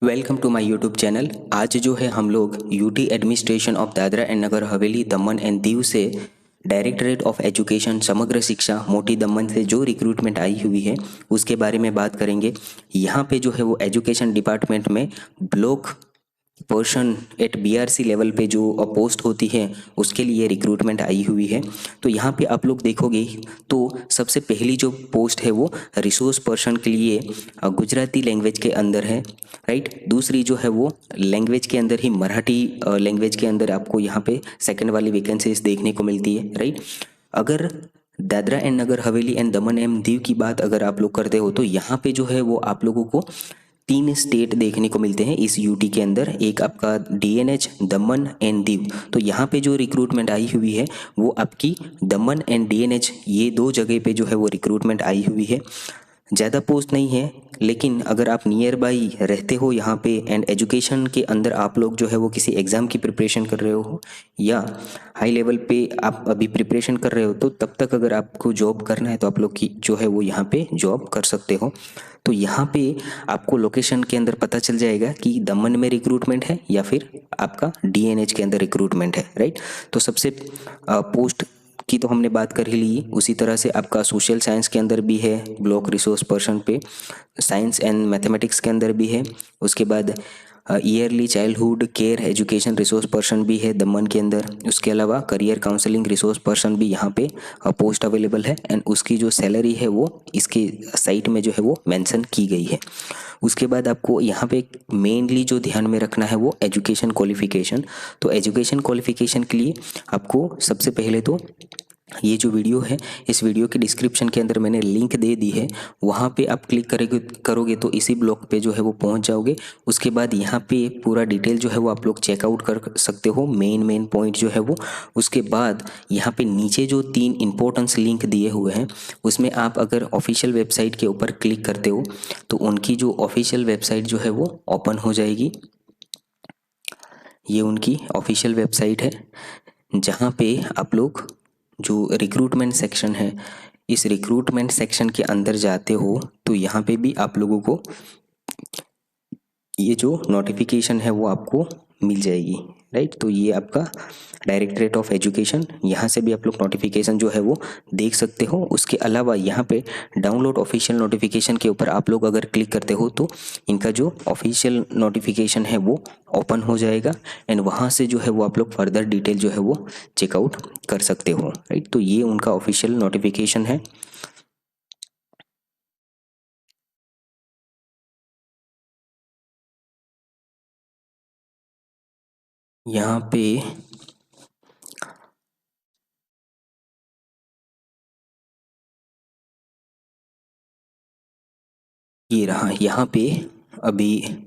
Welcome to my YouTube channel. आज जो है हम लोग UT administration of Dadra and Nagar Haveli Daman and Diu से डायरेक्टरेट ऑफ एजुकेशन समग्र शिक्षा मोटी दमन से जो रिक्रूटमेंट आई हुई है उसके बारे में बात करेंगे। यहाँ पे जो है वो एजुकेशन डिपार्टमेंट में block person at BRC level पे जो पोस्ट होती है उसके लिए रिक्रूटमेंट आई हुई है। तो यहाँ पे आप लोग देखोगे तो सबसे पहली जो पोस्ट है वो रिसोर्स पर्सन के लिए गुजराती लैंग्वेज के अंदर है, राइट। दूसरी जो है वो लैंग्वेज के अंदर ही मराठी लैंग्वेज के अंदर आपको यहाँ पे सेकंड वाली वैकेंसीज देखने को मिलती है, राइट। अगर Dadra and Nagar Haveli and Daman and Diu की बात अगर आप लोग करते हो तो यहाँ पे जो है वो आप लोगों को 3 स्टेट देखने को मिलते हैं इस यूटी के अंदर। एक आपका डीएनएच दमन एंड दीव। तो यहाँ पे जो रिक्रूटमेंट आई हुई है वो आपकी दमन एंड डीएनएच ये 2 जगह पे जो है वो रिक्रूटमेंट आई हुई है। ज़्यादा पोस्ट नहीं है, लेकिन अगर आप नियर बाई रहते हो यहाँ पे एंड एजुकेशन के अंदर आप लोग जो है वो किसी एग्ज़ाम की प्रिपरेशन कर रहे हो या हाई लेवल पे आप अभी प्रिपरेशन कर रहे हो तो तब तक अगर आपको जॉब करना है तो आप लोग की जो है वो यहाँ पे जॉब कर सकते हो। तो यहाँ पे आपको लोकेशन के अंदर पता चल जाएगा कि दमन में रिक्रूटमेंट है या फिर आपका डीएनएच के अंदर रिक्रूटमेंट है, राइट। तो सबसे पोस्ट की तो हमने बात कर ही ली। उसी तरह से आपका सोशल साइंस के अंदर भी है ब्लॉक रिसोर्स पर्सन पे, साइंस एंड मैथमेटिक्स के अंदर भी है। उसके बाद yearly childhood care education resource person भी है दमन के अंदर। उसके अलावा करियर काउंसलिंग रिसोर्स पर्सन भी यहाँ पे पोस्ट अवेलेबल है एंड उसकी जो सैलरी है वो इसके साइट में जो है वो मेंशन की गई है। उसके बाद आपको यहाँ पे मेनली जो ध्यान में रखना है वो एजुकेशन क्वालिफिकेशन। तो एजुकेशन क्वालिफिकेशन के लिए आपको सबसे पहले तो ये जो वीडियो है इस वीडियो के डिस्क्रिप्शन के अंदर मैंने लिंक दे दी है, वहाँ पे आप क्लिक करोगे तो इसी ब्लॉग पे जो है वो पहुँच जाओगे। उसके बाद यहाँ पे पूरा डिटेल जो है वो आप लोग चेकआउट कर सकते हो, मेन पॉइंट जो है वो। उसके बाद यहाँ पे नीचे जो 3 इंपॉर्टेंस लिंक दिए हुए हैं उसमें आप अगर ऑफिशियल वेबसाइट के ऊपर क्लिक करते हो तो उनकी जो ऑफिशियल वेबसाइट जो है वो ओपन हो जाएगी। ये उनकी ऑफिशियल वेबसाइट है जहाँ पे आप लोग जो रिक्रूटमेंट सेक्शन है इस रिक्रूटमेंट सेक्शन के अंदर जाते हो तो यहाँ पे भी आप लोगों को ये जो नोटिफिकेशन है वो आपको मिल जाएगी, राइट। तो ये आपका डायरेक्टरेट ऑफ एजुकेशन, यहाँ से भी आप लोग नोटिफिकेशन जो है वो देख सकते हो। उसके अलावा यहाँ पे डाउनलोड ऑफिशियल नोटिफिकेशन के ऊपर आप लोग अगर क्लिक करते हो तो इनका जो ऑफिशियल नोटिफिकेशन है वो ओपन हो जाएगा एंड वहाँ से जो है वो आप लोग फर्दर डिटेल जो है वो चेकआउट कर सकते हो, राइट। तो ये उनका ऑफिशियल नोटिफिकेशन है। यहाँ पे ये रहा, यहाँ पे अभी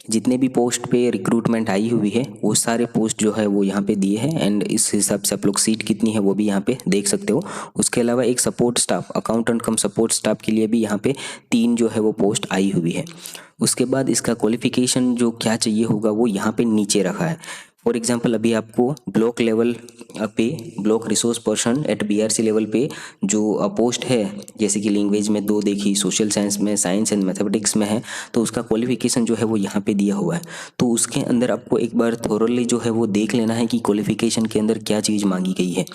जितने भी पोस्ट पे रिक्रूटमेंट आई हुई है वो सारे पोस्ट जो है वो यहाँ पे दिए हैं एंड इस हिसाब से आप लोग सीट कितनी है वो भी यहाँ पे देख सकते हो। उसके अलावा एक सपोर्ट स्टाफ अकाउंटेंट कम सपोर्ट स्टाफ के लिए भी यहाँ पे 3 जो है वो पोस्ट आई हुई है। उसके बाद इसका क्वालिफिकेशन जो क्या चाहिए होगा वो यहाँ पे नीचे रखा है। फॉर एग्जाम्पल अभी आपको ब्लॉक लेवल पे block resource person at BRC level पे जो पोस्ट है, जैसे कि लैंग्वेज में 2 देखी, सोशल साइंस में, साइंस एंड मैथमेटिक्स में है, तो उसका क्वालिफिकेशन जो है वो यहाँ पे दिया हुआ है। तो उसके अंदर आपको एक बार थोरली जो है वो देख लेना है कि क्वालिफिकेशन के अंदर क्या चीज़ मांगी गई है।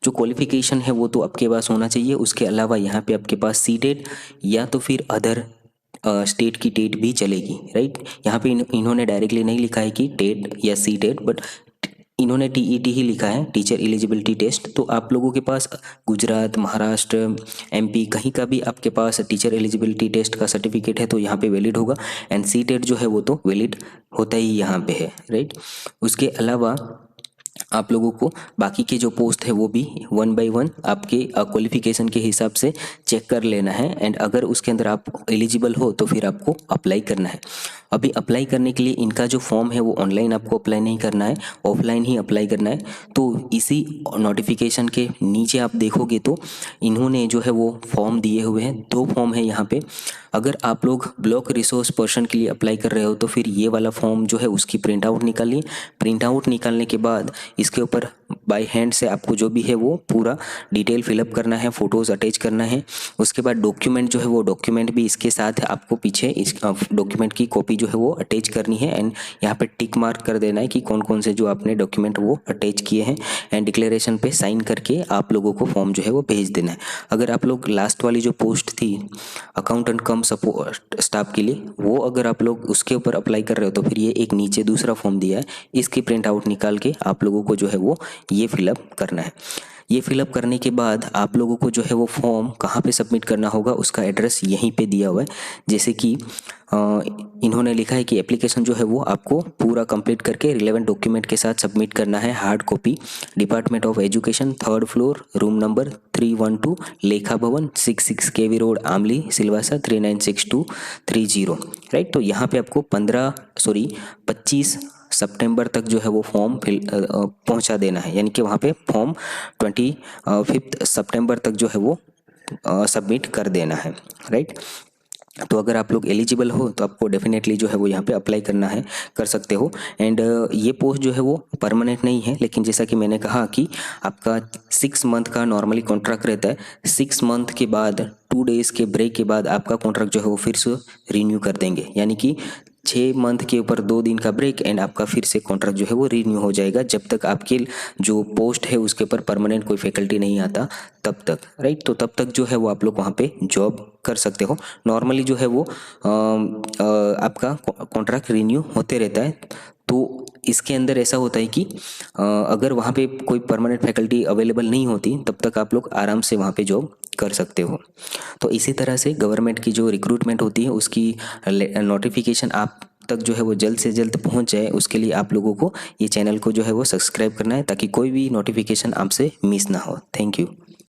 जो क्वालिफिकेशन है वो तो आपके पास होना चाहिए। उसके अलावा यहाँ पे आपके पास सीटेट या तो फिर अदर स्टेट की टेट भी चलेगी, राइट। यहाँ पे इन्होंने डायरेक्टली नहीं लिखा है कि टेट या सी टेट, बट इन्होंने टीईटी ही लिखा है, टीचर एलिजिबिलिटी टेस्ट। तो आप लोगों के पास गुजरात, महाराष्ट्र, एमपी कहीं का भी आपके पास टीचर एलिजिबिलिटी टेस्ट का सर्टिफिकेट है तो यहाँ पे वैलिड होगा एंड सी टेट जो है वो तो वैलिड होता ही यहाँ पे है, राइट। उसके अलावा आप लोगों को बाकी के जो पोस्ट है वो भी 1 बाय 1 आपके क्वालिफिकेशन के हिसाब से चेक कर लेना है एंड अगर उसके अंदर आप एलिजिबल हो तो फिर आपको अप्लाई करना है। अभी अप्लाई करने के लिए इनका जो फॉर्म है वो ऑनलाइन आपको अप्लाई नहीं करना है, ऑफलाइन ही अप्लाई करना है। तो इसी नोटिफिकेशन के नीचे आप देखोगे तो इन्होंने जो है वो फॉर्म दिए हुए हैं, 2 फॉर्म है यहाँ पे। अगर आप लोग ब्लॉक रिसोर्स पर्सन के लिए अप्लाई कर रहे हो तो फिर ये वाला फॉर्म जो है उसकी प्रिंट आउट निकालिए। प्रिंट आउट निकालने के बाद इसके ऊपर बाय हैंड से आपको जो भी है वो पूरा डिटेल फिलअप करना है, फोटोज़ अटैच करना है। उसके बाद डॉक्यूमेंट जो है वो डॉक्यूमेंट भी इसके साथ आपको पीछे इस डॉक्यूमेंट की कॉपी जो है वो अटैच करनी है एंड यहाँ पे टिक मार्क कर देना है कि कौन कौन से जो आपने डॉक्यूमेंट वो अटैच किए हैं एंड डिक्लेरेशन पे साइन करके आप लोगों को फॉर्म जो है वो भेज देना है। अगर आप लोग लास्ट वाली जो पोस्ट थी अकाउंटेंट कम सपोर्ट स्टाफ के लिए, वो अगर आप लोग उसके ऊपर अप्लाई कर रहे हो तो फिर ये एक नीचे दूसरा फॉर्म दिया है, इसकी प्रिंट आउट निकाल के आप लोगों को जो है वो ये फिलअप करना है। ये फिलअप करने के बाद आप लोगों को जो है वो फॉर्म कहाँ पे सबमिट करना होगा उसका एड्रेस यहीं पे दिया हुआ है। जैसे कि इन्होंने लिखा है कि एप्लीकेशन जो है वो आपको पूरा कंप्लीट करके रिलेवेंट डॉक्यूमेंट के साथ सबमिट करना है, hard copy, department of education, 3rd floor, room number 312, लेखा भवन, 66 केवी रोड, आमली, सिलवासा 396230। राइट, तो यहाँ पे आपको 25 सितंबर तक जो है वो फॉर्म पहुंचा देना है, यानी कि वहाँ पे फॉर्म 25 सितंबर तक जो है वो सबमिट कर देना है। राइट, तो अगर आप लोग एलिजिबल हो तो आपको डेफिनेटली जो है वो यहाँ पे अप्लाई करना है, कर सकते हो। एंड ये पोस्ट जो है वो परमानेंट नहीं है, लेकिन जैसा कि मैंने कहा कि आपका 6 मंथ का नॉर्मली कॉन्ट्रैक्ट रहता है। 6 मंथ के बाद 2 डेज़ के ब्रेक के बाद आपका कॉन्ट्रैक्ट जो है वो फिर से रिन्यू कर देंगे, यानी कि 6 मंथ के ऊपर 2 दिन का ब्रेक एंड आपका फिर से कॉन्ट्रैक्ट जो है वो रिन्यू हो जाएगा, जब तक आपकी जो पोस्ट है उसके ऊपर परमानेंट कोई फैकल्टी नहीं आता तब तक। राइट, तो तब तक जो है वो आप लोग वहाँ पे जॉब कर सकते हो। नॉर्मली जो है वो आपका कॉन्ट्रैक्ट रिन्यू होते रहता है। तो इसके अंदर ऐसा होता है कि अगर वहाँ पे कोई परमानेंट फैकल्टी अवेलेबल नहीं होती तब तक आप लोग आराम से वहाँ पे जॉब कर सकते हो। तो इसी तरह से गवर्नमेंट की जो रिक्रूटमेंट होती है उसकी नोटिफिकेशन आप तक जो है वो जल्द से जल्द पहुंच जाए, उसके लिए आप लोगों को ये चैनल को जो है वो सब्सक्राइब करना है ताकि कोई भी नोटिफिकेशन आपसे मिस ना हो। Thank you.